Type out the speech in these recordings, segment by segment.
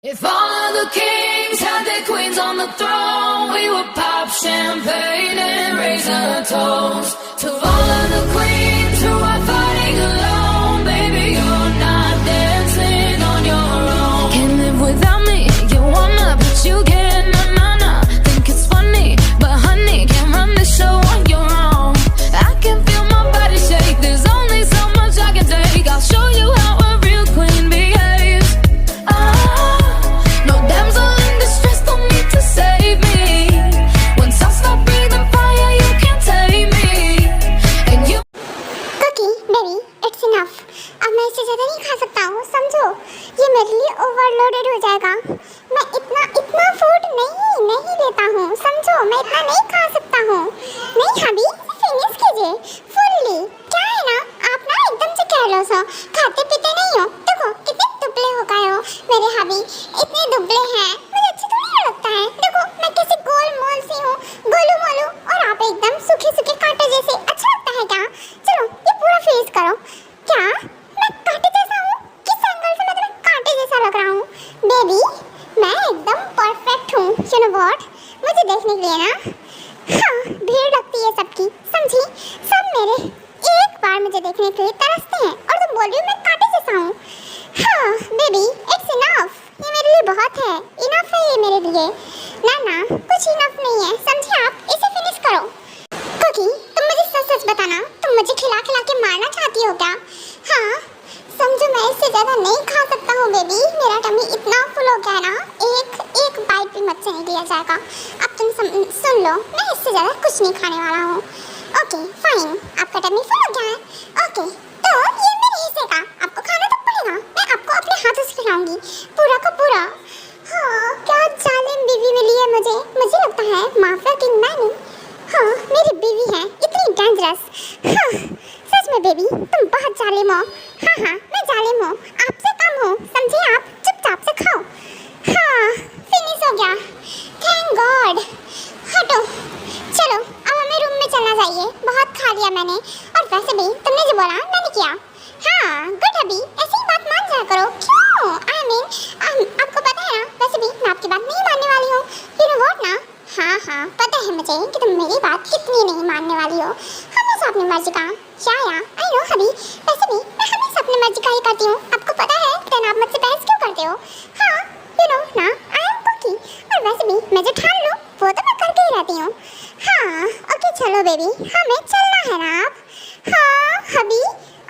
If all of the kings had their queens on the throne, we would pop champagne and raise a toast to all of the queens who are fighting alone. Baby, you're not dancing on your own. Can't live without me, you wanna, but you can't. Nah. Think it's funny, but honey, can't run the show on your own. I can feel my body shake, there's only so much I can take. I'll show you how a real queen behaves. No damsel in distress, don't need to save me. Once I stop breathing fire, you can't tame me. And you cookie baby it's enough. अब मैं इससे ज़्यादा नहीं खा सकता हूँ, समझो। ये मेरे लिए ओवरलोडेड हो जाएगा। मैं इतना फूड नहीं लेता हूँ, समझो। मैं इतना नहीं खा सकता हूँ। नहीं हबी, फिनिश कीजिए फुल्ली। क्या है ना, आप ना एकदम से केयरलेस हो, खाते पीते नहीं हो। देखो कितने दुबले हो गए हो मेरे हबी, इतने दुबले हैं, मुझे अच्छा थोड़ी ना लगता है। देखो मैं कैसे गोल मोल सी हूँ, गोलू मोलू, और आप एकदम सूखे सूखे कांटे जैसे। अच्छा लगता है क्या? चलो ये पूरा फेस करो। क्या मैं कांटे जैसा हूँ? किस एंगल से मैं तुम्हें कांटे जैसा लग रहा हूँ? बेबी मैं एकदम परफेक्ट हूँ, यू नो व्हाट। मुझे देखने के लिए ना हाँ भीड़ लगती है सबकी, समझी? सब मेरे एक बार मुझे देखने के लिए तरसते हैं, और तुम बोल रही हो मैं कांटे जैसा हूँ? हाँ बेबी इट्स इनफ, ये मेरे लिए बहुत है। इनफ है ये मेरे लिए। ना कुछ इनफ नहीं है, समझे? आप इसे फिनिश करो। कुकी तुम मुझे सच बताना, तुम मुझे खिला के मारना चाहती हो क्या? हाँ समझो, मैं इससे ज़्यादा नहीं खा सकता हूँ बेबी। मेरा टमी इतना फुल हो गया है ना, एक बाइट भी मुझसे नहीं लिया जाएगा। अब तुम सुन लो, मैं इससे ज़्यादा कुछ नहीं खाने वाला हूँ। ओके फाइन, आपका टमी फुल हो गया है। ओके तो ये मेरे हिस्से का, आपको खाना तो पड़ेगा। मैं आपको अपने हाथों से खिलाऊंगी पूरा का पूरा। हाँ क्या जालिम बीवी मिली है मुझे लगता है माफिया किंग मैंने। हाँ मेरी बीवी है इतनी डेंजरस। हाँ सच में बेबी तुम बहुत जालिम हो। हाँ मैं जालिम हूँ, आपसे कम हूँ, समझे? आप चुपचाप से खाओ। हाँ फिनिश हो गया, थैंक गॉड। हटो चलो अब हमें रूम में चलना चाहिए, बहुत खा लिया मैंने। और वैसे भी तुमने जो बोला मैंने किया। हाँ गुड हबी, ऐसी ही बात मान जाया करो। क्यों? आई मीन आपको पता है ना, वैसे भी मैं आपकी बात नहीं मानने वाली हूँ, यू नो व्हाट ना। हाँ पता है मुझे कि तुम मेरी बात कितनी नहीं मानने वाली हो। हमेशा अपनी मर्जी का। या आई नो हबी, वैसे भी मैं हमेशा अपनी मर्जी का ही करती हूँ, आपको पता है। देन आप मुझसे बहस क्यों करते हो? हाँ यू नो ना, आई एम कुकी। और वैसे भी मैं जो ठान लूँ वो तो मैं करके ही रहती हूँ। हाँ ओके चलो बेबी, हमें चलना है ना अब। हाँ हबी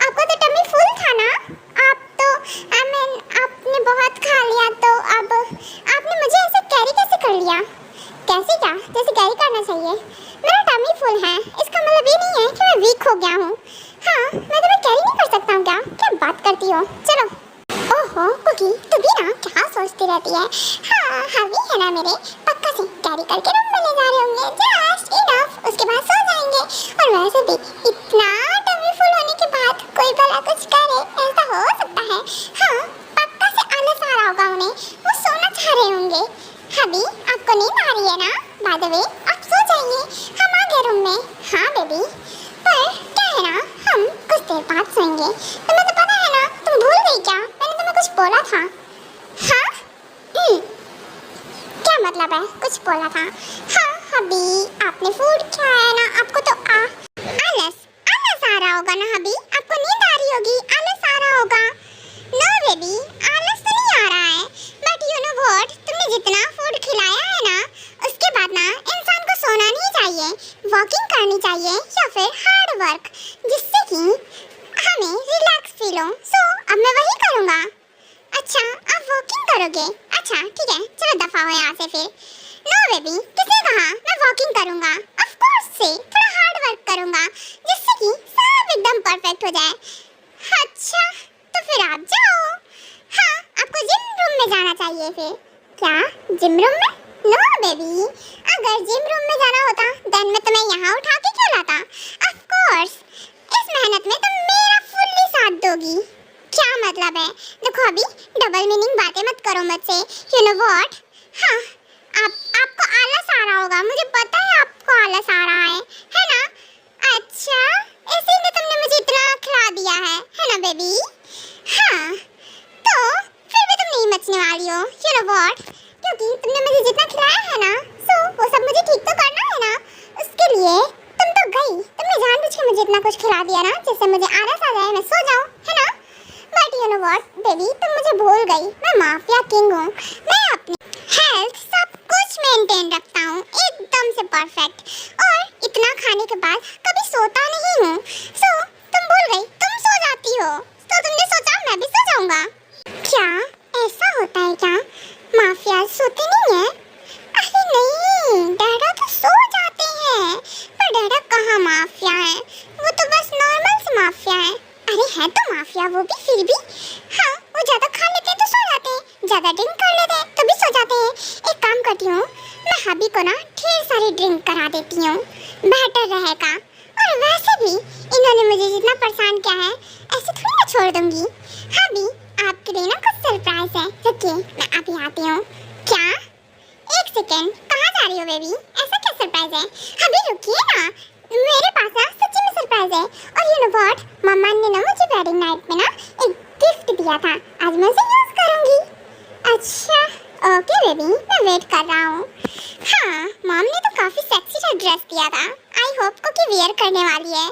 आपका तो टमी फुल था ना। आप तो आई मीन आपने बहुत खा लिया, तो अब आपने मुझे ऐसे कैरी कैसे कर लिया? कैसे क्या? जैसे कैरी करना चाहिए। मेरा टमी फुल है, इसका मतलब ये नहीं है कि मैं वीक हो गया हूँ। हाँ मैं तुम्हें कैरी नहीं कर सकता हूँ क्या बात करती हो? चलो। ओहो कुकी तू भी ना क्या सोचती रहती है? हाँ हबी है ना मेरे, पक्का से कैरी करके रूम में ले जा रहे होंगे। जस्ट इनफ, उसके बाद सो जाएंगे। और वैसे भी इतना टमी फुल होने के बाद कोई भला कुछ करे, ऐसा हो सकता है? हाँ पक्का से आलस आ रहा होगा उन्हें, वो सोना चाह रहे होंगे। हबी आपको नींद आ रही है ना? बाय द वे आप सो जाइए, हम आ गए रूम में। हाँ बेबी पर क्या है ना, हम कुछ देर बाद सोएंगे। तुम्हें तो पता है ना, तुम भूल गई क्या? मैंने तुम्हें कुछ बोला था। हाँ क्या मतलब है कुछ बोला था? हाँ हबी आपने फूड खाया है ना, आपको तो आलस आ रहा होगा ना हबी? आपको नींद आ रही होगी, आलस आ रहा होगा। नो बेबी आलस तो नहीं आ रहा है, बट यू नो व्हाट, तुमने जितना फूड खिलाया है ना, उसके बाद ना इंसान को सोना नहीं चाहिए, वॉकिंग करनी चाहिए या फिर हार्ड वर्क, जिससे कि हमें रिलैक्स फील हो। सो अब मैं वही करूँगा। अच्छा आप वॉकिंग करोगे? अच्छा ठीक है चलो दफा हो यहाँ से फिर। नो बेबी किसने कहा मैं वॉकिंग करूँगा? ऑफ कोर्स से थोड़ा हार्ड वर्क करूँगा, जिससे कि सब एकदम परफेक्ट हो जाए। अच्छा तो फिर आप जाओ। हाँ आपको जिम रूम में जाना चाहिए फिर। क्या जिम रूम में? नो बेबी, अगर जिम रूम में जाना होता देन मैं तुम्हें यहाँ उठा के क्यों लाता? ऑफ कोर्स इस मेहनत में तुम मेरा फुल्ली साथ दोगी। क्या मतलब है? देखो अभी डबल मीनिंग बातें मत करो मुझसे, यू नो व्हाट। हाँ आपको आलस आ रहा होगा, मुझे पता है आपको आलस आ रहा है ना? अच्छा इसीलिए तुमने मुझे इतना खिला दिया है ना बेबी? हाँ तो फिर भी तुम नहीं मचने वाली हो, यू नो परफेक्ट। और इतना खाने के बाद कभी सोता नहीं हूँ। सो तुम भूल गई, तुम सो जाती हो तो तुमने सोचा मैं भी सो जाऊंगा। क्या ऐसा होता है क्या? माफिया सोते नहीं है? अरे नहीं, डैडा तो सो जाते हैं, पर डैडा कहाँ माफिया है, वो तो बस नॉर्मल से माफिया है। अरे है तो माफिया वो भी, फिर भी हाँ, वो ज्यादा खा लेते हैं तो सो जाते हैं, ज्यादा ड्रिंक कर लेते हैं तो भी सो जाते हैं। एक काम करती हूँ, मैं हबी को ना ढेर सारी ड्रिंक करा देती हूँ, बेहतर रहेगा। और वैसे भी इन्होंने मुझे जितना परेशान किया है, ऐसे थोड़ी ना छोड़ दूंगी। हबी आपके लिए ना कुछ सरप्राइज है, रुकिए मैं अभी आती हूँ। क्या? एक सेकेंड, कहाँ जा रही हो बेबी? ऐसा क्या सरप्राइज है? अभी रुकिए ना, मेरे पास ना सच्ची में सरप्राइज है। और यू नो व्हाट, मम्मा ने ना मुझे वेडिंग नाइट में ना एक गिफ्ट दिया था, आज मैं उसे यूज करूंगी। अच्छा ओके बेबी, मैं वेट कर रहा हूँ। हाँ, मॉम ने तो काफी सेक्सी सा ड्रेस दिया था, आई होप कोकी वियर करने वाली है।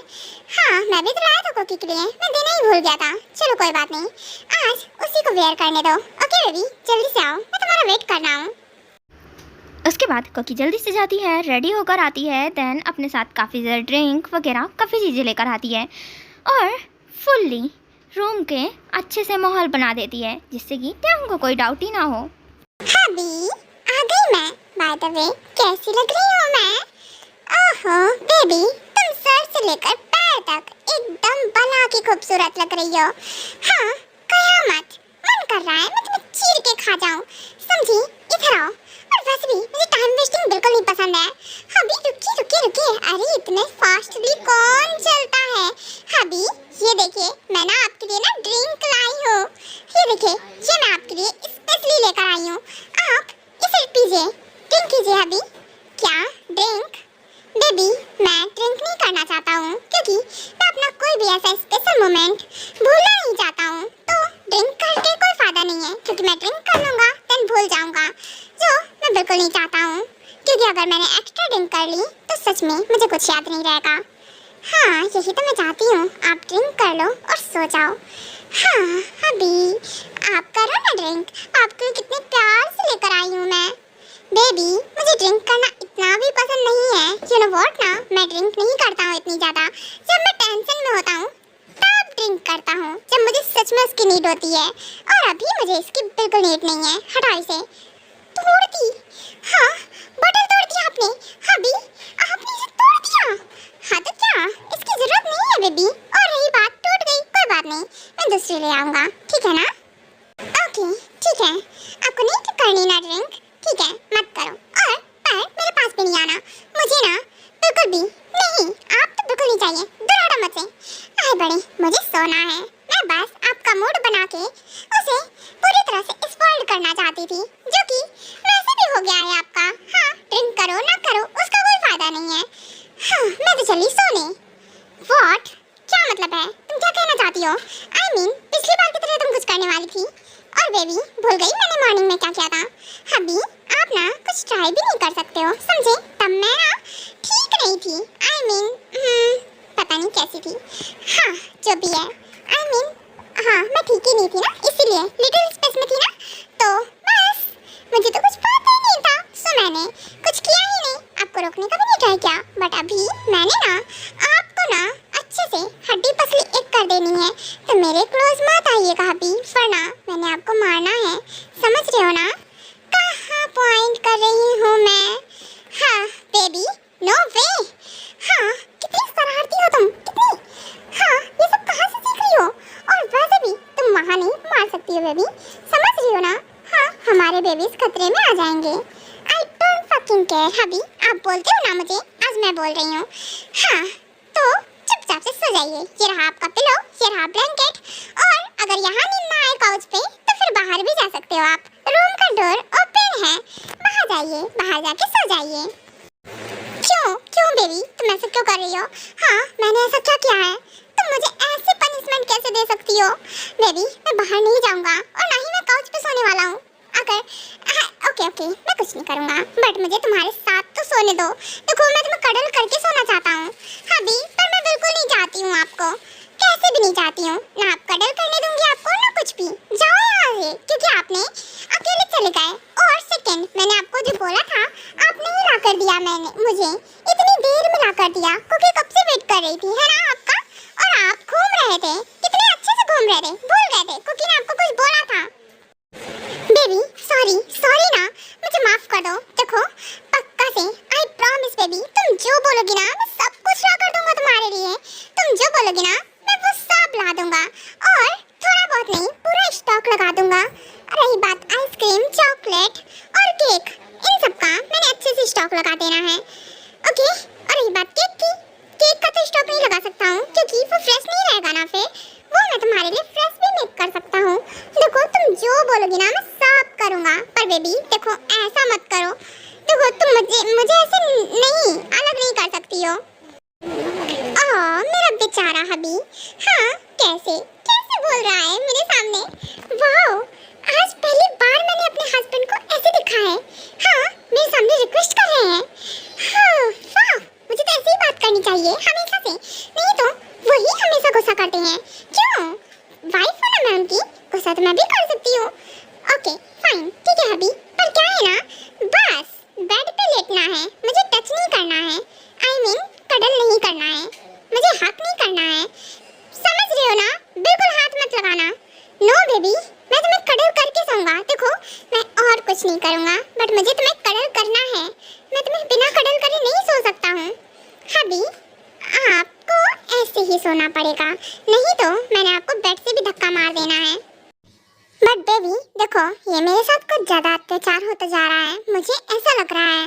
हाँ, मैं भी तो लाया था कोकी के लिए, मैं देना ही भूल गया था। चलो कोई बात नहीं, आज उसी को वियर करने दो। ओके बेबी, जल्दी से आओ, मैं तुम्हारा वेट कर रहा हूँ। उसके बाद कोकी जल्दी से जाती है, रेडी होकर आती है, देन अपने साथ काफ़ी ज़्यादा ड्रिंक वगैरह काफ़ी चीज़ें लेकर आती है और फुल्ली रूम के अच्छे से माहौल बना देती है, जिससे कि टैंग को कोई डाउट ही ना हो। हबी आ गई मैं। बाय द वे, कैसी लग रही हूँ मैं? ओहो बेबी, तुम सर से लेकर पैर तक एकदम बना की खूबसूरत लग रही हो। हाँ, कयामत, मन कर रहा है मैं तुम्हें चीर के खा जाऊँ। समझी? इधर आओ। और वैसे भी मुझे टाइम वेस्टिंग बिल्कुल नहीं पसंद है। हबी रुकिए रुकिए रुकिए, अरे इतने फास्टली कौन चलता है? हबी ये देखिए, मैं ना आपके लिए ना ड्रिंक लाई हूँ। ये देखिए, ये मैं आपके लिए स्पेशली लेकर आई हूँ, आप इसे पीजिए, ड्रिंक कीजिए हबी। क्या ड्रिंक? बेबी मैं ड्रिंक नहीं करना चाहता हूँ, क्योंकि मैं अपना कोई भी ऐसा स्पेशल मोमेंट भूलना नहीं चाहता हूँ। तो ड्रिंक करके कोई फायदा नहीं है, क्योंकि मैं ड्रिंक कर लूँगा देन भूल जाऊँगा, जो मैं बिल्कुल नहीं चाहता हूँ। क्योंकि अगर मैंने एक्स्ट्रा ड्रिंक कर ली तो सच में मुझे कुछ याद नहीं रहेगा। हाँ, यही तो मैं चाहती हूँ, आप ड्रिंक कर लो और सो जाओ। हाँ अभी आप करो ना ड्रिंक, आपके लिए कितने प्यार से लेकर आई हूँ मैं। बेबी मुझे ड्रिंक करना इतना भी पसंद नहीं है। यू नो व्हाट ना, मैं ड्रिंक नहीं करता हूँ इतनी ज़्यादा। जब मैं टेंशन में होता हूँ तब ड्रिंक करता हूँ, जब मुझे सच में इसकी नीड होती है। और अभी मुझे इसकी बिल्कुल नीड नहीं है। हटाओ इसे। तोड़ दी? हाँ, बोतल तोड़ दी आपने। अभी आपने इसे तोड़ दिया? हाँ तो क्या, इसकी जरूरत नहीं है बेबी। और रही बात टूट गई, कोई बात नहीं, मैं दूसरी ले आऊँगा, ठीक है ना? ओके ठीक है, आपको नहीं करनी ना ड्रिंक, ठीक है मत करो। और पर मेरे पास भी नहीं आना, मुझे ना बिल्कुल भी नहीं, आप तो बिल्कुल नहीं चाहिए, दूर हटो मुझसे। आए बड़े, मुझे सोना है, मैं बस आपका मूड बना के उसे पूरी तरह से स्पॉइल करना चाहती थी, जो कि वैसे भी हो गया है आपका। हाँ, ड्रिंक करो ना करो उसका कोई फायदा नहीं है। हाँ, मैं तो चली सोने। व्हाट, क्या मतलब है, तुम क्या कहना चाहती हो? I mean, पिछली बार की तरह तुम कुछ करने वाली थी। और बेबी भूल गई मैंने मॉर्निंग में क्या किया था। अभी आप ना कुछ ट्राई भी नहीं कर सकते हो, समझे? तब मैं ना ठीक नहीं थी। I mean, पता नहीं कैसी थी। हाँ जो भी है, I mean, हाँ मैं ठीक ही नहीं थी ना, इसीलिए लिटिल स्पेस में थी ना, तो बस मुझे तो कुछ पता ही नहीं था, सो मैंने कुछ किया ही नहीं, आपको रोकने का भी नहीं ट्राई किया। बट अभी मैंने ना आपको ना अच्छे से हड्डी पसली एक कर देनी है, तो मेरे क्लोज मत आइएगा अभी, वरना मैंने आपको मारना है, समझ रहे हो ना? कहाँ पॉइंट कर रही हूँ मैं? हाँ बेबी, नो वे। हाँ, कितनी शरारती हो तुम, कितनी। हाँ, ये सब कहाँ से सीख रही हो? और वैसे भी तुम वहाँ नहीं मार सकती हो बेबी, समझ रही हो ना? हाँ, हमारे बेबीज खतरे में आ जाएंगे। I don't fucking care. अभी आप बोलते हो ना मुझे, आज मैं बोल रही हूँ। हाँ तो चुपचाप से सो जाइए, ये रहा आपका पिलो, ये रहा ब्लैंकेट, और अगर यहाँ नींद ना आए काउच पे तो फिर बाहर भी जा सकते हो आप, रूम का डोर ओपन है, बाहर जाइए, बाहर जाके सो जाइए। क्यों क्यों बेबी, तुम ऐसा क्यों कर रही हो? हाँ, मैंने ऐसा क्या किया है? तुम मुझे ऐसे पनिशमेंट कैसे दे सकती हो? बेबी मैं बाहर नहीं जाऊँगा, और ना ही मैं काउच पे सोने वाला हूँ। अगर ओके मैं कुछ नहीं करूँगा, बट मुझे तुम्हारे साथ तो सोने दो। देखो मैं तुम्हें कडल करके सोना चाहता हूँ अभी, पर मैं बिल्कुल नहीं चाहती हूँ आपको। कैसे भी नहीं चाहती हूँ, ना आप कडल करने दूंगी आपको ना कुछ भी। जाओ यहाँ से, क्योंकि आपने अकेले चले गए। और सेकंड, मैंने आपको जो बोला था आपने ही ला कर दिया, मैंने मुझे इतनी देर में ला कर दिया। कुकी कब से वेट कर रही थी, है ना आपका? और आप घूम रहे थे, कितने अच्छे से घूम रहे थे, भूल गए थे कुकी ने आपको कुछ बोला था। बेबी सॉरी ना, मुझे माफ कर दो। देखो पक्का से आई प्रॉमिस बेबी, तुम जो बोलोगी ना मैं सब कुछ ला कर दूंगा तुम्हारे लिए। तुम जो बोलोगी ना मैं वो सब ला दूंगा, और थोड़ा बहुत नहीं पूरा स्टॉक लगा दूंगा। रही बात आइसक्रीम, चॉकलेट और केक, इन सब का मैंने अच्छे से स्टॉक लगा देना है, ओके। और रही बात केक की, केक का तो स्टॉक नहीं लगा सकता हूँ क्योंकि वो फ्रेश नहीं रहेगा ना, फिर वो मैं तुम्हारे लिए फ्रेश भी मेक कर सकता हूँ। देखो तुम जो बोलोगी ना मैं सब करूँगा, पर बेबी देखो ऐसा मत करो। देखो तुम मुझे ऐसे नहीं अलग नहीं कर सकती हो। मेरा बेचारा हबी, हाँ कैसे कैसे बोल रहा है मेरे सामने। वाओ, आज पहली बार मैंने अपने हस्बैंड को ऐसे देखा है। हाँ मेरे सामने रिक्वेस्ट कर रहे हैं। हाँ वाह, मुझे तो ऐसे ही बात करनी चाहिए हमेशा से, नहीं तो वही हमेशा गुस्सा करते हैं। क्यों, वाइफ हूँ ना मैं उनकी, गुस्सा तो मैं भी कर सकती हूँ। ओके फाइन ठीक है हबी, पर क्या है ना, बस बेड पे लेटना है, मुझे टच नहीं करना है। आई मीन कडल नहीं करना है, मुझे हक नहीं करना है, समझ रहे हो ना? बिल्कुल हाथ मत लगाना। नो बेबी, मैं तुम्हें कडल करके सोऊंगा। देखो मैं और कुछ नहीं करूँगा, बट मुझे तुम्हें कडल करना है। मैं तुम्हें बिना कडल करे नहीं सो सकता हूँ। हबी आपको ऐसे ही सोना पड़ेगा, नहीं तो मैंने आपको बेड से भी धक्का मार देना है। बट बेबी देखो ये मेरे साथ कुछ ज़्यादा अत्याचार होता जा रहा है, मुझे ऐसा लग रहा है।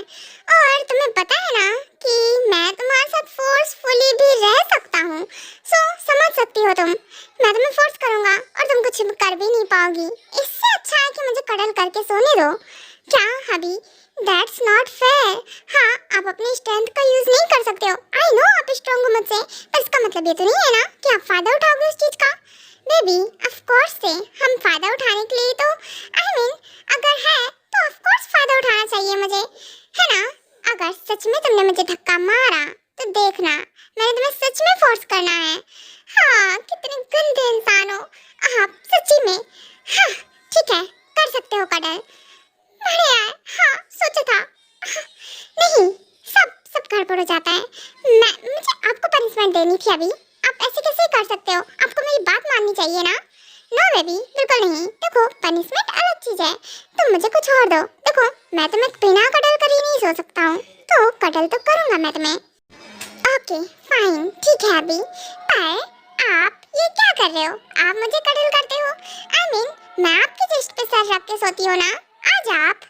और तुम्हें पता है ना कि मैं तुम्हारे साथ फोर्सफुली भी रह सकता हूँ, सो समझ सकती हो तुम। मैं तुम्हें फोर्स करूँगा और तुम कुछ कर भी नहीं पाओगी। इससे अच्छा है कि मुझे कडल करके सोने दो। क्या हबी, दैट्स नॉट फेयर। हाँ आप अपनी स्ट्रेंथ का यूज़ नहीं कर सकते हो, आई नो आप स्ट्रॉन्ग हो मुझसे, पर इसका मतलब ये तो नहीं है ना कि आप फ़ायदा उठाओगे उस चीज़ का। बेबी ऑफ कोर्स से हम फ़ायदा उठाने के लिए तो आई मीन अगर है तो ऑफ कोर्स फ़ायदा उठाना चाहिए मुझे, है ना? अगर सच में तुमने मुझे धक्का मारा तो देखना मैंने तुम्हें सच में फोर्स करना है। हाँ कितने गंदे इंसान हो आप सच्ची में। हाँ ठीक है कर सकते हो कडल, बढ़िया है। हाँ सोचा था नहीं, सब गड़बड़ हो जाता है। मुझे आपको पनिशमेंट देनी थी अभी, आप ऐसे कैसे कर सकते हो? आपको मेरी बात माननी चाहिए ना। नो बेबी बिल्कुल नहीं, देखो पनिशमेंट अलग चीज़ है, तुम मुझे कुछ और दो। देखो मैं तुम्हें बिना कडल कर ही नहीं सो सकता हूँ, तो कडल तो करूँगा मैं तुम्हें। ओके फाइन ठीक है अभी, पर आप ये क्या कर रहे हो? आप मुझे कडल करते हो, आई मीन मैं आपके चेस्ट पे सर रख के सोती हूँ ना, आज आप।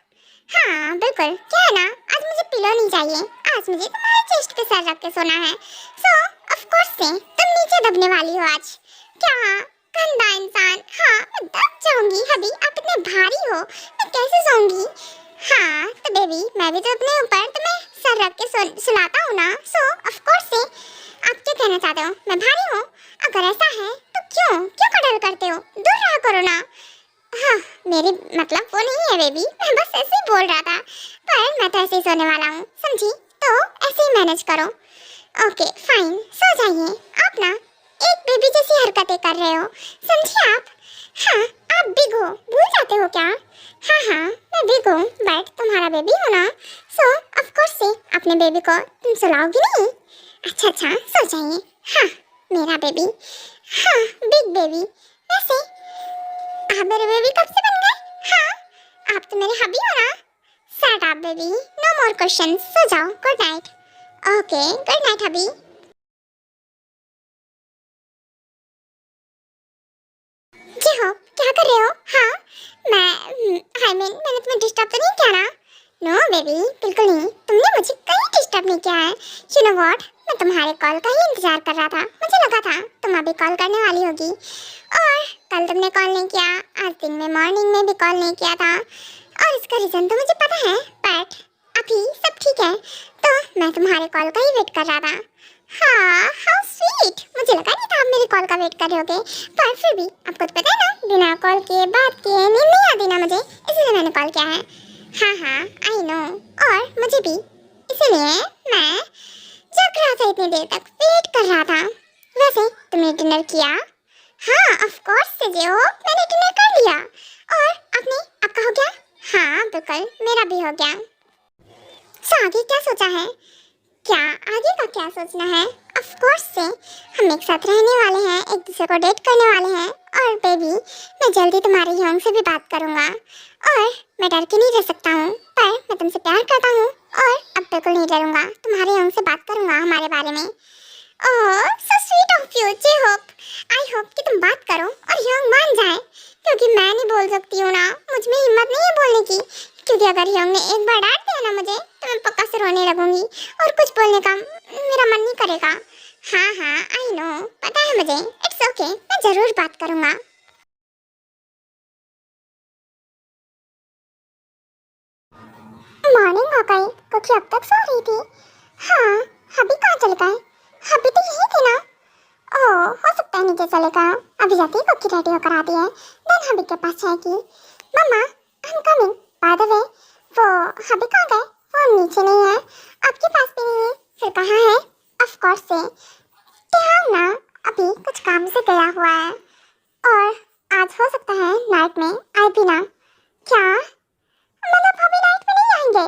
हाँ बिल्कुल, क्या है ना आज मुझे पिलो नहीं चाहिए, आज मुझे तुम्हारे चेस्ट पे सर रख के सोना है। सो ऑफ कोर्स से तुम नीचे दबने वाली हो आज। क्या गंदा इंसान। हाँ मैं दब जाऊंगी हबी, आप इतने भारी हो, मैं कैसे सोऊंगी? हाँ तो बेबी मैं भी तो अपने ऊपर तुम्हें सर रख के सुलाता हूँ ना, सो ऑफ कोर्स से आप क्या कहना चाहते हो, मैं भारी हूँ? अगर ऐसा है तो क्यों कडल करते हो, दूर रहा करो ना। हाँ मेरी मतलब वो नहीं है बेबी, मैं बस ऐसे ही बोल रहा था, पर मैं तो ऐसे ही सोने वाला हूँ समझी, तो ऐसे ही मैनेज करो। ओके फाइन सो जाइए। आप ना एक बेबी जैसी हरकतें कर रहे हो, समझिए आप। हाँ आप बिग हो, भूल जाते हो क्या? हाँ मैं बिग हूँ, बट तुम्हारा बेबी हो ना, सो ऑफ कोर्स से अपने बेबी को तुम सुलाओगी नहीं। अच्छा सो जाइए। हाँ मेरा बेबी, हाँ बिग बेबी। वैसे आप मेरे बेबी कब से बन गए? हाँ आप तो मेरे हबी हो ना। Shut up baby, no more questions, सो जाओ, good night. Okay good night hubby. जी हो, क्या कर रहे हो? हाँ मैंने तुम्हें डिस्टर्ब तो नहीं किया ना? नो बेबी बिल्कुल नहीं, तुमने मुझे कहीं डिस्टर्ब नहीं किया है। यू नो व्हाट, मैं तुम्हारे कॉल का ही इंतजार कर रहा था, मुझे लगा था तुम अभी कॉल करने वाली होगी, और कल तुमने कॉल नहीं किया, आज दिन में मॉर्निंग में भी कॉल नहीं किया था, और इसका रीज़न तो मुझे पता है, बट अभी सब ठीक है, तो मैं तुम्हारे कॉल का ही वेट कर रहा था। हाँ हाउ स्वीट, मुझे लगा नहीं था आप मेरे कॉल का वेट कर रहे होगे, पर फिर भी आपको तो पता है ना बिना कॉल किए बात किए नींद नहीं आती ना मुझे, इसलिए मैंने कॉल किया है। हाँ आई नो, और मुझे भी, इसलिए मैं जग रहा था, इतनी देर तक वेट कर रहा था। वैसे तुमने डिनर किया? हाँ ऑफ कोर्स से हो, मैंने डिनर कर लिया। और आपका हो गया? हाँ बिल्कुल, मेरा भी हो गया। तो आगे क्या सोचा है? आगे का क्या सोचना है? ऑफ कोर्स से हम एक साथ रहने वाले हैं, एक दूसरे को डेट करने वाले हैं। और बेबी मैं जल्दी तुम्हारे यंग से भी बात करूंगा। और मैं डर के नहीं रह सकता हूँ, पर मैं तुमसे प्यार करता हूँ और अब बिल्कुल नहीं डरूंगा। तुम्हारे यंग से बात करूंगा हमारे बारे में। Oh so sweet of you J Hope. I hope कि तुम बात करो और यंग मान जाए, क्योंकि मैं नहीं बोल सकती हूँ ना, मुझ में हिम्मत नहीं है बोलने की। क्योंकि अगर यंग ने एक बार डांट दिया ना मुझे, तो मैं पक्का से रोने लगूंगी और कुछ बोलने का मेरा मन नहीं करेगा। हाँ आई नो, पता है मुझे। इट्स ओके, मैं जरूर बात करूंगा। मॉर्निंग हो गई, क्योंकि अब तक सो रही थी। हाँ हबी कहाँ चले गए? हबी तो यही थे ना। ओह हो सकता है नीचे चले गए। अभी जाती है, कुकी रेडी होकर आती है, देन हबी के पास जाएगी। Mama I am coming. By the way वो हबी कहाँ गए? वो नीचे नहीं है, आपके पास भी नहीं है, फिर कहाँ है? ऑफ कोर्स से ध्यान ना, अभी कुछ काम से गया हुआ है और आज हो सकता है नाइट में आए भी ना। क्या मतलब हबी नाइट में नहीं आएंगे?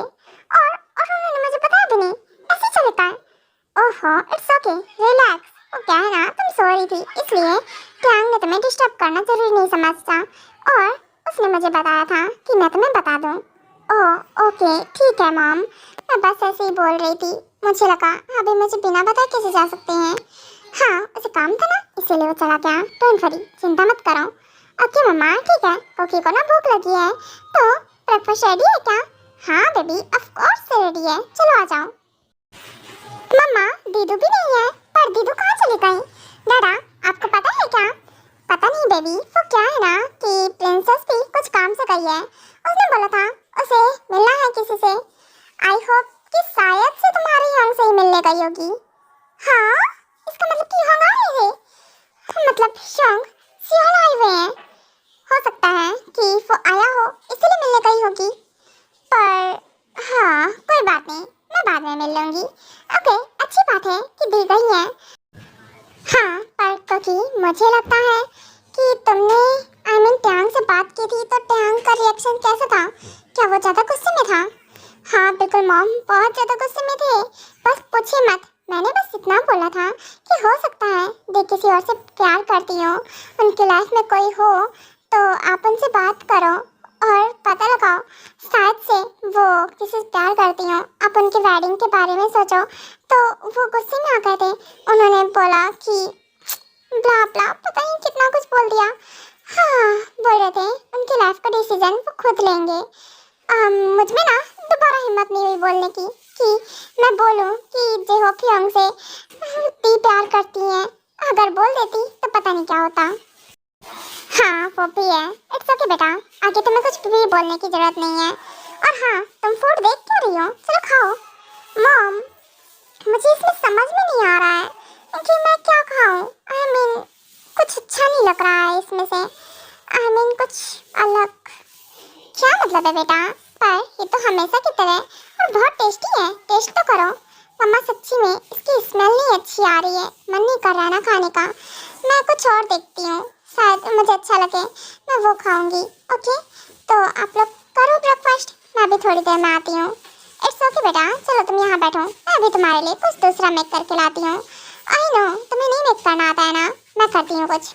और उन्होंने मुझे बताया भी नहीं, ऐसे चले गए? ओहो इट्स ओके, रिलैक्स। वो क्या है ना, तुम सो रही थी इसलिए ट्यांग ने तुम्हें डिस्टर्ब करना जरूरी नहीं समझता, और उसने मुझे बताया था कि मैं तुम्हें बता दूं। ओह ओके ठीक है मॉम, मैं बस ऐसे ही बोल रही थी, मुझे लगा अभी मुझे बिना बताए कैसे जा सकते हैं। हाँ उसे काम था ना, इसीलिए वो चला गया। डोंट वरी, चिंता मत करो। ओके मम्मा ठीक है, कुकी को ना भूख लगी है, तो ब्रेकफास्ट रेडी है क्या? हाँ बेबी ऑफ कोर्स रेडी है, चलो आ जाओ। मम्मा दीदू भी नहीं है, पर दीदू कहाँ चली गई? दादा आपको पता है क्या? पता नहीं बेबी, वो क्या है ना कि प्रिंसेस भी कुछ काम से गई है। उसने बोला था उसे मिलना है किसी से। आई होप कि शायद से तुम्हारे यहाँ से ही मिलने गई होगी। हाँ इसका मतलब कि यहाँ आए हैं, मतलब शोंग सियोल आए हुए हैं। हो सकता है कि वो आया हो इसलिए मिलने गई होगी, पर हाँ कोई बात नहीं, मैं बाद में मिल लूंगी। ओके अच्छी बात है कि दी गई है। हाँ पर क्योंकि मुझे लगता है कि तुमने ट्यांग से बात की थी, तो ट्यांग का रिएक्शन कैसा था? क्या वो ज़्यादा गुस्से में था? हाँ बिल्कुल मॉम, बहुत ज़्यादा गुस्से में थे। बस पूछिए मत, मैंने बस इतना बोला था कि हो सकता है देख किसी और से प्यार करती हो, उनकी लाइफ में कोई हो तो आप उनसे बात करो और पता लगाओ, शायद से वो किसी से प्यार करती हो। आप उनके वेडिंग के बारे में सोचो। तो वो गुस्से में आ गए थे, उन्होंने बोला कि ब्ला ब्ला, पता नहीं कितना कुछ बोल दिया। हाँ बोल रहे थे उनकी लाइफ का डिसीजन वो खुद लेंगे। मुझ में ना दोबारा हिम्मत नहीं हुई बोलने की कि मैं बोलूं कि जेहो फ्योंग से ती प्यार करती हैं। अगर बोल देती तो पता नहीं क्या होता। हाँ वो भी है, इट्स ओके बेटा, आगे तुम्हें कुछ भी बोलने की जरूरत नहीं है। और हाँ तुम फूड देख क्यों रही हो, चलो खाओ। मॉम मुझे इसमें समझ में नहीं आ रहा है कि मैं क्या खाऊं। कुछ अच्छा नहीं लग रहा है इसमें से। कुछ अलग। क्या मतलब है बेटा? पर ये तो हमेशा की तरह और बहुत टेस्टी है, टेस्ट तो करो। मम्मा सच्ची में इसकी स्मेल नहीं अच्छी आ रही है, मन नहीं कर रहा ना खाने का। मैं कुछ और देखती हूँ, शायद मुझे अच्छा लगे, मैं वो खाऊंगी। ओके तो आप लोग करो ब्रेकफास्ट, मैं भी थोड़ी देर में आती हूँ। इट्स ओके बेटा, चलो तुम यहाँ बैठो, मैं अभी तुम्हारे लिए कुछ दूसरा मेक करके लाती हूँ। आई नो तुम्हें नहीं मेक करना आता है ना, मैं करती हूँ कुछ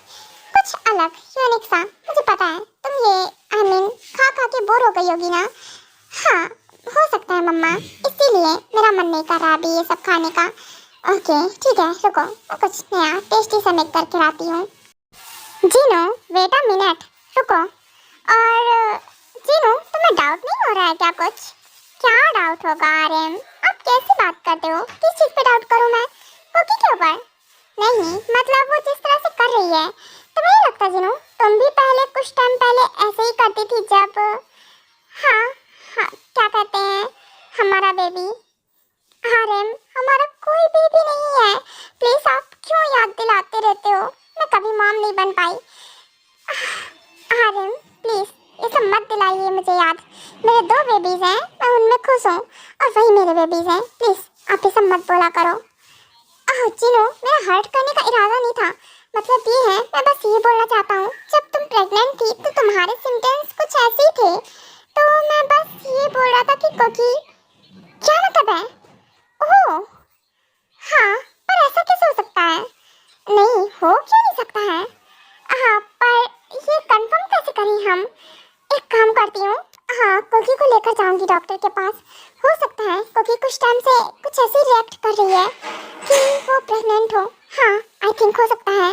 अलग यूनिक सा। मुझे पता है तुम ये खा के बोर हो गई होगी ना। हाँ हो सकता है मम्मा, इसीलिए मेरा मन नहीं कर रहा अभी ये सब खाने का। ओके ठीक है, रुको मैं कुछ नया टेस्टी सा मेक करके लाती हूँ। जीनू वेट अ मिनट, रुको। और जीनू तुम्हें डाउट नहीं हो रहा है क्या कुछ? क्या डाउट होगा आर्यन, आप कैसे बात करते हो? किस चीज़ पे डाउट करूँ मैं? कुकी के ऊपर? नहीं मतलब वो जिस तरह से कर रही है, तुम्हें नहीं लगता जीनू तुम भी पहले कुछ टाइम पहले ऐसे ही करती थी जब हाँ क्या कहते हैं हमारा बेबी? आर्यन हमारा कोई बेबी नहीं है, प्लीज आप क्यों याद दिलाते रहते हो? मैं कभी मॉम नहीं बन पाई। आर्यन प्लीज ये सब मत दिलाइए मुझे याद। मेरे 2 बेबीज हैं, मैं उनमें खुश हूँ और वही मेरे बेबीज हैं। प्लीज आप ये सब मत बोला करो। जीनू मेरा हर्ट करने का इरादा नहीं था, मतलब ये है, मैं बस ये बोलना चाहता हूँ, जब तुम प्रेग्नेंट थी तो तुम्हारे सिम्टम्स कुछ ऐसे ही थे, तो मैं बस ये बोल रहा था कि कोकी क्या मतलब है? ओह हाँ, पर ऐसा कैसे हो सकता है? नहीं, हो क्यों नहीं सकता है? हाँ, पर ये कंफर्म कैसे करें हम? एक काम करती हूँ, हाँ, कोकी को लेकर जाऊंगी डॉक्टर के पास। हो सकता है कोकी कुछ टाइम से कुछ ऐसे रिएक्ट कर रही है कि वो प्रेग्नेंट हो। हाँ, आई थिंक हो सकता है।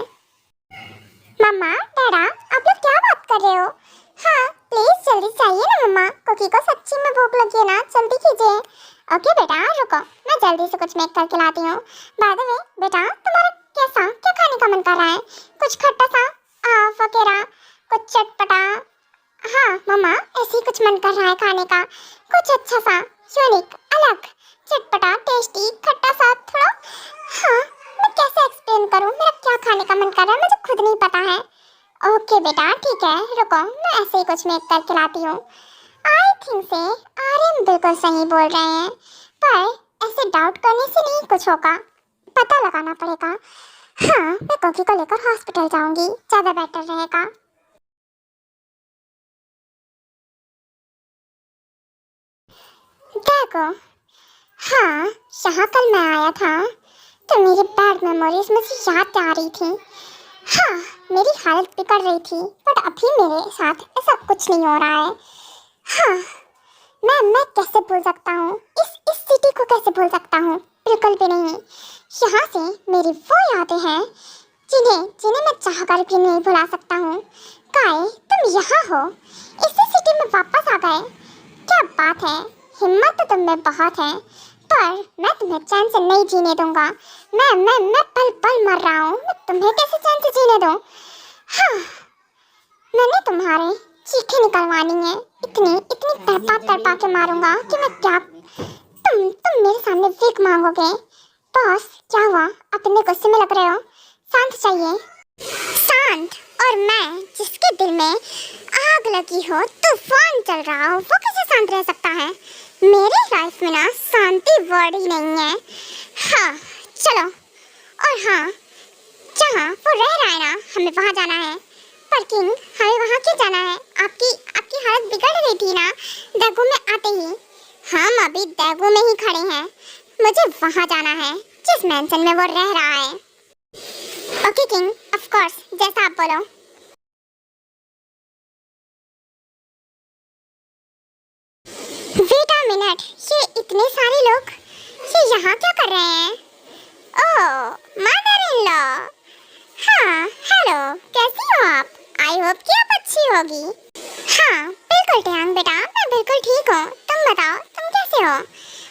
मम्मा, डैडा, आप लोग क्या बात कर रहे हो? हाँ, प्लीज जल्दी चाहिए ना मम्मा, कोकी को सच्ची में भूख लगी है ना, जल्दी कीजिए। ओके बेटा, रुको, मैं जल्दी से कुछ मेक करके लाती हूँ। बाय द वे बेटा, तुम्हारा क्या खाने का मन कर रहा है? कुछ खट्टा सा वगैरह, कुछ चटपटा? हाँ मम्मा, ऐसे ही कुछ मन कर रहा है खाने का, कुछ अच्छा सा, यूनिक, अलग, चटपटा, टेस्टी, खट्टा सा थोड़ा। हाँ, मैं कैसे एक्सप्लेन करूँ मेरा क्या खाने का मन कर रहा है, मुझे खुद नहीं पता है। ओके बेटा, ठीक है, रुको, मैं ऐसे ही कुछ मेक करके लाती हूँ। आई थिंक से आर्यन बिल्कुल सही बोल रहे हैं, पर ऐसे डाउट करने से नहीं कुछ होगा, पता लगाना पड़ेगा। हाँ, मैं कोकी को लेकर हॉस्पिटल जाऊंगी, ज़्यादा बेटर रहेगा। देखो, हाँ, यहाँ कल मैं आया था तो मेरी बैड मेमोरीज मुझे याद आ रही थी। हाँ, मेरी हालत बिगड़ रही थी, बट अभी मेरे साथ ऐसा कुछ नहीं हो रहा है। हाँ, मैं कैसे भूल सकता हूँ, इस सिटी को कैसे भूल सकता हूँ? बिल्कुल भी नहीं। यहाँ से मेरी वो यादें हैं जिन्हें मैं चाहकर भी नहीं भुला सकता हूँ। काय, तुम यहाँ हो, इसी सिटी में वापस आ गए, क्या बात है, हिम्मत तो तुम में बहुत है, पर मैं तुम्हें चैन से नहीं जीने दूंगा। मैं पल पल मर रहा हूँ, मैं तुम्हें कैसे चैन से जीने दूँ? हाँ, मैंने तुम्हारे चीखें निकलवानी है, इतनी तड़पा के मारूंगा कि मैं क्या, तुम मेरे सामने भीख मांगोगे। बॉस, क्या हुआ, आप इतने गुस्से में लग रहे हो? शांत चाहिए, शांत। और मैं जिसके दिल में आग लगी हो, तूफान चल रहा हो, वो कैसे शांत रह सकता है? मेरे लाइफ में ना शांति वर्ड ही नहीं है। हाँ, चलो, और हाँ, जहाँ वो रह रहा है ना, हमें वहाँ जाना है। पर किंग, हमें वहाँ क्यों जाना है? आपकी हालत बिगड़ रही थी ना दैगो में आते ही। हम अभी दैगो में ही खड़े हैं, मुझे वहाँ जाना है जिस मैंशन में वो रह रहा है। ओके किंग, ऑफ कोर्स, जैसा आप बोलो। वेट अ मिनट, ये इतने सारे लोग ये यहाँ क्या कर रहे हैं? ओह, मदर इन लॉ। हाँ, हेलो, कैसी हो आप? आई होप कि आप अच्छी होगी। हाँ, बिल्कुल टैंग बेटा, मैं बिल्कुल ठीक हूँ। तुम बताओ, तुम कैसे हो?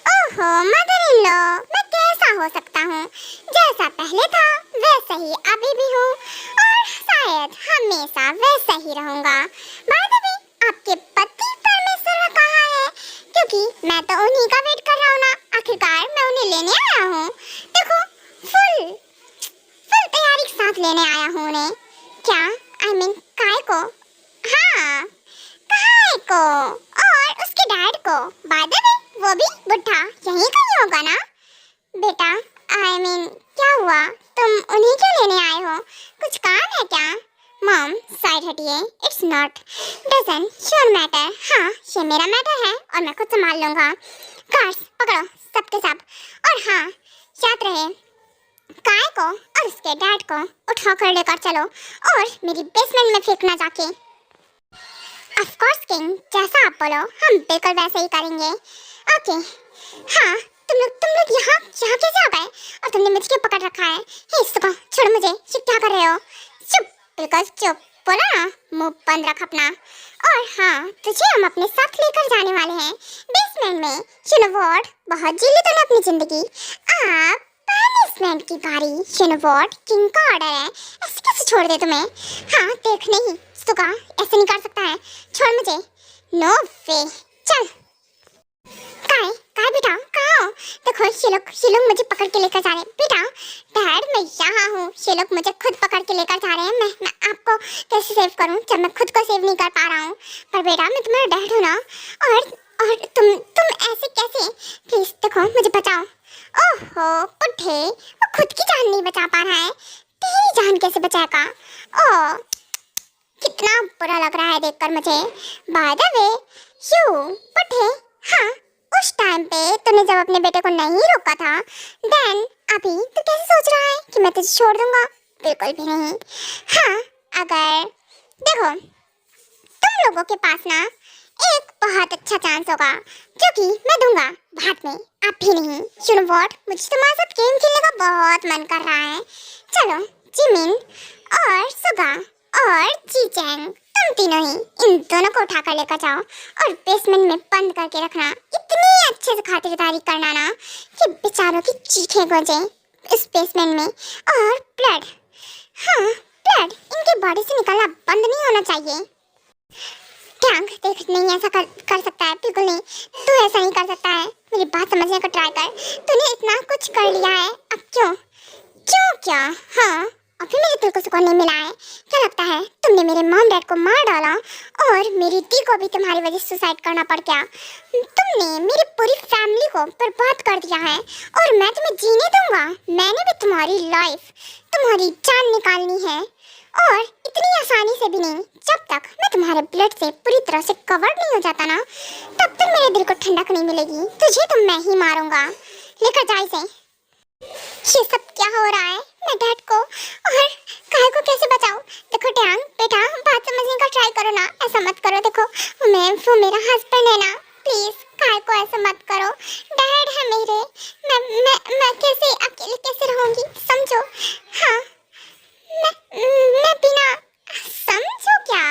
ओहो, मदर इन लॉ, मैं कैसा हो सकता हूँ? जैसा पहले था वैसे ही अभी भी हूँ, और शायद हमेशा वैसा ही रहूँगा। बाय द वे, आपके पति परमेश्वर कहाँ है? क्योंकि मैं तो उन्हीं का वेट कर रहा हूँ ना, आखिरकार मैं उन्हें लेने आया हूँ। देखो, फुल तैयारी के साथ लेने आया हूँ उन्हें। क्या? आई मीन काय को? हाँ, काय को और उसके डैड को। बाय द वे, वो भी बुढ़ा यहीं कहीं होगा ना? बेटा, आई मीन क्या हुआ, तुम उन्हीं क्यों लेने आए हो? कुछ काम है क्या? मॉम, साइड हटिए, it's not doesn't your matter. हाँ, ये मेरा मैटर है और मैं खुद संभाल लूँगा। कार्स पकड़ो, सबके सब। और हाँ, याद रहे, काय को और उसके डैड को उठा कर लेकर चलो और मेरी बेसमेंट में फेंकना जाके। ऑफ कोर्स किंग, जैसा आप बोलो हम बिल्कुल वैसे ही करेंगे। ओके, हाँ, तुम लोग यहाँ कैसे आ गए? और तुमने मुझे क्यों पकड़ रखा है? हे सुबह, छोड़ मुझे, ये क्या कर रहे हो? चुप, बिल्कुल चुप, बोला ना, मुंह बंद रख अपना। और हाँ, तुझे हम अपने साथ लेकर जाने वाले हैं बेसमेंट में। यू नो व्हाट, बहुत जी ली तूने अपनी जिंदगी, अब पनिशमेंट की बारी। यू नो व्हाट, किंग का ऑर्डर है, ऐसे कैसे छोड़ दे तुम्हें? हाँ, देख नहीं, सुगा ऐसे नहीं कर सकता है, छोड़ मुझे। नो वे, चल। काय बेटा, कहाँ हो? देखो, ये लोग मुझे पकड़ के लेकर जा रहे हैं। बेटा, डैड, मैं यहाँ हूँ, ये लोग मुझे खुद पकड़ के लेकर जा रहे हैं। मैं आपको कैसे सेव करूँ जब मैं खुद को सेव नहीं कर पा रहा हूँ? पर बेटा, मैं तुम्हारा डैड हूँ ना, और तुम ऐसे कैसे? प्लीज देखो, मुझे बचाओ। ओहो, बुड्ढे, वो खुद की जान नहीं बचा पा रहा है, तेरी जान कैसे बचाएगा? ओ कितना बुरा लग रहा है देखकर मुझे। बाय द वे यू पठे, हाँ उस टाइम पे तूने जब अपने बेटे को नहीं रोका था, देन अभी तू कैसे सोच रहा है कि मैं तुझे छोड़ दूंगा? बिल्कुल भी नहीं। हाँ अगर देखो तुम लोगों के पास ना एक बहुत अच्छा चांस होगा जो कि मैं दूंगा बाद में, आप भी नहीं। यू नो व्हाट, मुझे तुम्हारे साथ गेम खेलने का बहुत मन कर रहा है। चलो जिमिन और सुगा और जीचैंग, तुम तीनों ही इन दोनों को उठा कर लेकर जाओ और बेसमेंट में बंद करके रखना। इतनी अच्छे से खातिरदारी करना ना कि बेचारों की चीखें गूंजे इस बेसमेंट में। और ब्लड, हाँ ब्लड इनकी बॉडी से निकलना बंद नहीं होना चाहिए। टैंक देख नहीं ऐसा कर सकता है, बिल्कुल नहीं। तू ऐसा नहीं कर सकता है, मेरी बात समझने का ट्राई कर। तूने इतना कुछ कर लिया है, अब क्यों क्या? हाँ अभी मेरे दिल को सुकून नहीं मिला है। क्या लगता है तुमने मेरे मॉम डैड को मार डाला और मेरी दी को भी तुम्हारी वजह से सुसाइड करना पड़ गया? तुमने मेरी पूरी फैमिली को बर्बाद कर दिया है और मैं तुम्हें जीने दूंगा? मैंने भी तुम्हारी लाइफ, तुम्हारी जान निकालनी है और इतनी आसानी से भी नहीं। जब तक मैं तुम्हारे ब्लड से पूरी तरह से कवर नहीं हो जाता ना, तब तक मेरे दिल को ठंडक नहीं मिलेगी। तुझे तो मैं ही मारूंगा। लेकर जा इसे। ये सब क्या हो रहा है? मैं डैड को और काय को कैसे बचाऊं? देखो टैंग बेटा, बात समझने का ट्राई करो ना, ऐसा मत करो। देखो वो मेरा हस्बैंड है ना, प्लीज काय को ऐसा मत करो। डैड है मेरे, मैं कैसे अकेले कैसे रहूंगी, समझो? हाँ मैं बिना समझो क्या?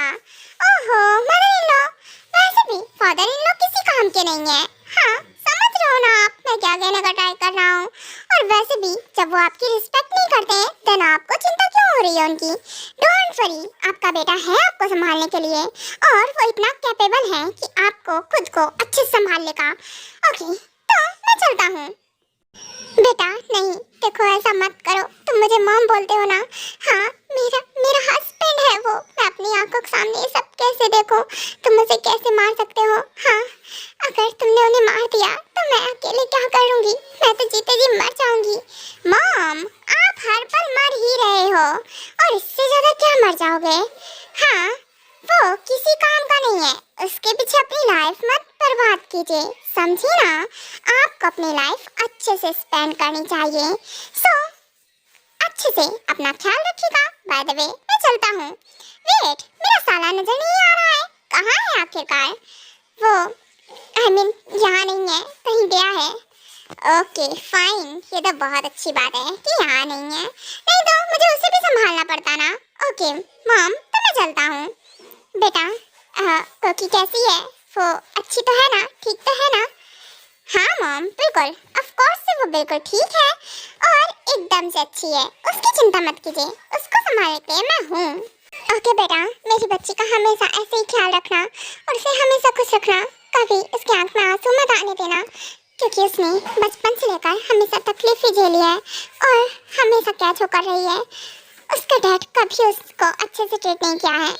ओहो मदर इन लॉ, वैसे भी फादर इन लॉ किसी काम के नहीं है। हाँ समझ रहे हो ना आप मैं क्या कहने का ट्राई कर रहा हूँ? और वैसे भी जब वो आपकी रिस्पेक्ट नहीं करते हैं, देन आपको चिंता क्यों हो रही है उनकी? डोंट वरी, आपका बेटा है आपको संभालने के लिए और वो इतना कैपेबल है कि आपको खुद को अच्छे से संभाल लेगा। ओके तो मैं चलता हूँ। बेटा नहीं, देखो ऐसा मत करो। तुम मुझे मॉम बोलते हो ना? हाँ मेरा हस्बैंड है वो। मैं अपनी आंखों के सामने ये सब कैसे देखो? तुम मुझे कैसे मार सकते हो? हाँ अगर तुमने उन्हें मार दिया तो मैं अकेले क्या करूँगी? मैं तो जीते जी मर जाऊंगी। मॉम आप हर पल मर ही रहे हो और इससे ज्यादा क्या मर जाओगे? हाँ वो किसी काम का नहीं है, उसके पीछे अपनी लाइफ मत बर्बाद कीजिए, समझी ना? आपको अपनी लाइफ अच्छे से स्पेंड करनी चाहिए। सो अच्छे से अपना ख्याल रखिएगा। बाय द वे मैं चलता हूँ। वेट, मेरा साला नजर नहीं आ रहा है, कहाँ है आखिरकार? वो यहाँ नहीं है, कहीं गया है। ओके फाइन, ये तो बहुत अच्छी बात है कि यहाँ नहीं है, नहीं तो मुझे उसे भी संभालना पड़ता ना। ओके मॉम तो मैं चलता हूँ। बेटा कोकी कैसी है? वो अच्छी तो है ना, ठीक तो है ना? हाँ मॉम बिल्कुल, ऑफ कोर्स से वो बिल्कुल ठीक है और एकदम से अच्छी है, उसकी चिंता मत कीजिए, उसको संभालने के लिए मैं हूँ। ओके बेटा, मेरी बच्ची का हमेशा ऐसे ही ख्याल रखना और उसे हमेशा खुश रखना। कभी उसकी आंख में आंसू मत आने देना, क्योंकि उसने बचपन से लेकर हमेशा तकलीफ ही झेली है और हमेशा कैच होकर रही है। उसका डैड कभी उसको अच्छे से ट्रीट नहीं किया है।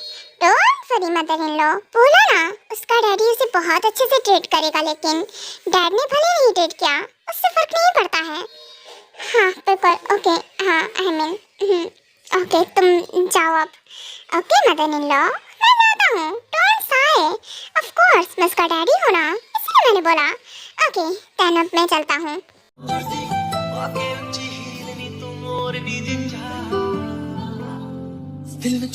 Don't worry mother in law, बोला ना उसका डैडी उसे बहुत अच्छे से ट्रीट करेगा, लेकिन डैड ने भले नहीं ट्रीट किया, उससे फर्क नहीं पड़ता है। हाँ बिल्कुल ओके, हाँ आई मीन ओके तुम जाओ अब। ओके मदर इन लॉ मैं जाता हूँ, डोंट साय। ऑफ कोर्स मैं उसका डैडी हूँ ना, इसलिए मैंने बोला। ओके देन अब मैं चलता हूँ। दिल में